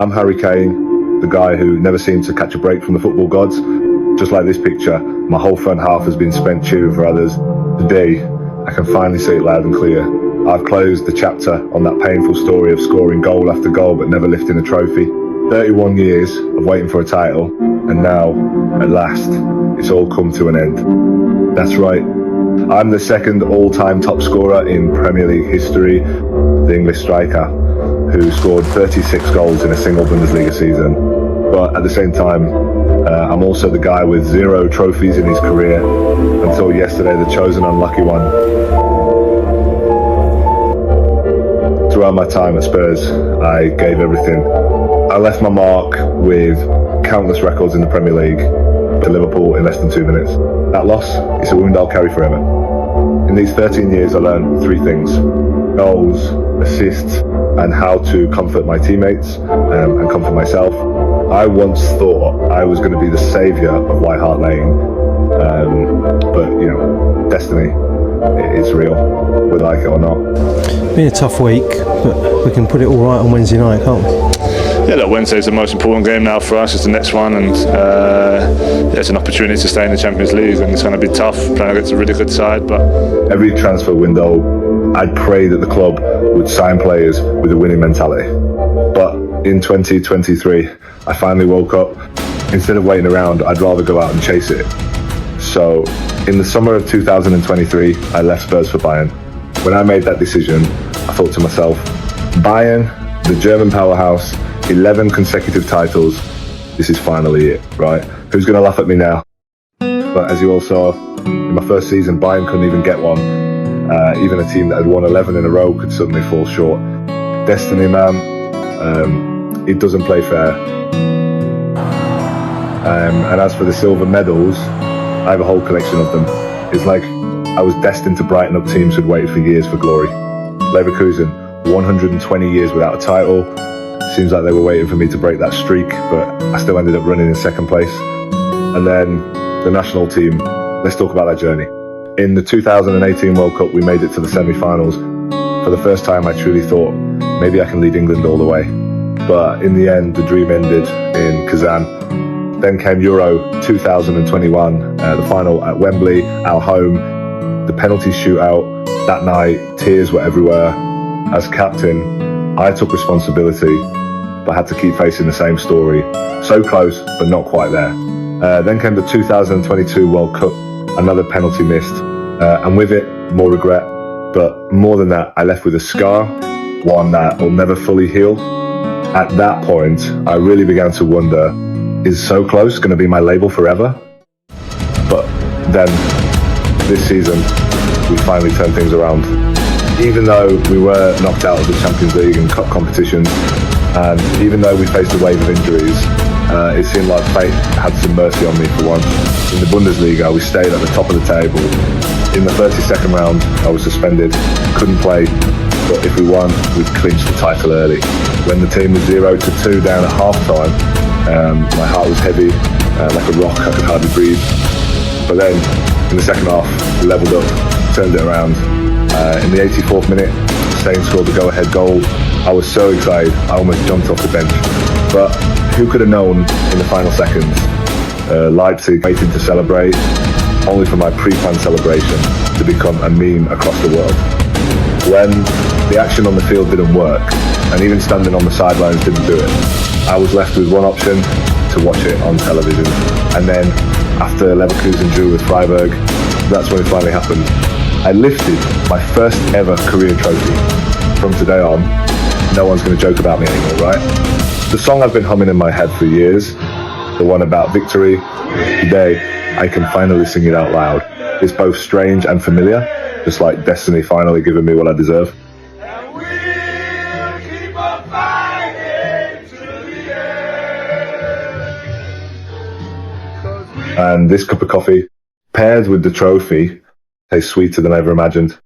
I'm Harry Kane, the guy who never seemed to catch a break from the football gods. Just like this picture, my whole front half has been spent cheering for others. Today, I can finally see it loud and clear. I've closed the chapter on that painful story of scoring goal after goal but never lifting a trophy. 31 years of waiting for a title, and now, at last, it's all come to an end. That's right, I'm the second all-time top scorer in Premier League history, the English striker, who scored 36 goals in a single Bundesliga season. But at the same time, I'm also the guy with 0 trophies in his career, until yesterday, the chosen unlucky one. Throughout my time at Spurs, I gave everything. I left my mark with countless records in the Premier League to Liverpool in less than 2 minutes. That loss, it's a wound I'll carry forever. In these 13 years, I learned 3 things: goals, assists, and how to comfort my teammates and comfort myself. I once thought I was going to be the saviour of White Hart Lane, but you know, destiny, it's real, whether I like it or not. Been a tough week, but we can put it all right on Wednesday night, can't we? Yeah, look, Wednesday's the most important game now for us. It's the next one, and it's an opportunity to stay in the Champions League, and it's going to be tough playing against a really good side. But every transfer window, I'd pray that the club would sign players with a winning mentality. But in 2023, I finally woke up. Instead of waiting around, I'd rather go out and chase it. So in the summer of 2023, I left Spurs for Bayern. When I made that decision, I thought to myself, Bayern, the German powerhouse, 11 consecutive titles, this is finally it, right? Who's going to laugh at me now? But as you all saw, in my first season, Bayern couldn't even get one. Even a team that had won 11 in a row could suddenly fall short. Destiny, man, it doesn't play fair. And as for the silver medals, I have a whole collection of them. It's like I was destined to brighten up teams who'd waited for years for glory. Leverkusen, 120 years without a title. Seems like they were waiting for me to break that streak, but I still ended up running in second place. And then the national team, let's talk about that journey. In the 2018 World Cup, we made it to the semi-finals. For the first time, I truly thought, maybe I can lead England all the way. But in the end, the dream ended in Kazan. Then came Euro 2021, the final at Wembley, our home. The penalty shootout that night, tears were everywhere. As captain, I took responsibility, but had to keep facing the same story. So close, but not quite there. Then came the 2022 World Cup, another penalty missed, and with it, more regret. But more than that, I left with a scar, one that will never fully heal. At that point, I really began to wonder, is So Close going to be my label forever? But then, this season, we finally turned things around. Even though we were knocked out of the Champions League and cup competitions, and even though we faced a wave of injuries, it seemed like fate had some mercy on me for once. In the Bundesliga, we stayed at the top of the table. In the 32nd round, I was suspended, couldn't play, but if we won, we'd clinched the title early. When the team was 0-2 down at half-time, my heart was heavy, like a rock, I could hardly breathe. But then, in the second half, we levelled up, turned it around. In the 84th minute, Sane scored the go-ahead goal. I was so excited, I almost jumped off the bench. But who could have known in the final seconds? Leipzig waiting to celebrate, only for my pre-planned celebration to become a meme across the world. When the action on the field didn't work, and even standing on the sidelines didn't do it, I was left with one option: to watch it on television. And then, after Leverkusen drew with Freiburg, that's when it finally happened. I lifted my first ever career trophy. From today on, no one's going to joke about me anymore, right? The song I've been humming in my head for years, the one about victory, today I can finally sing it out loud. It's both strange and familiar, just like destiny finally giving me what I deserve. And this cup of coffee, paired with the trophy, tastes sweeter than I ever imagined.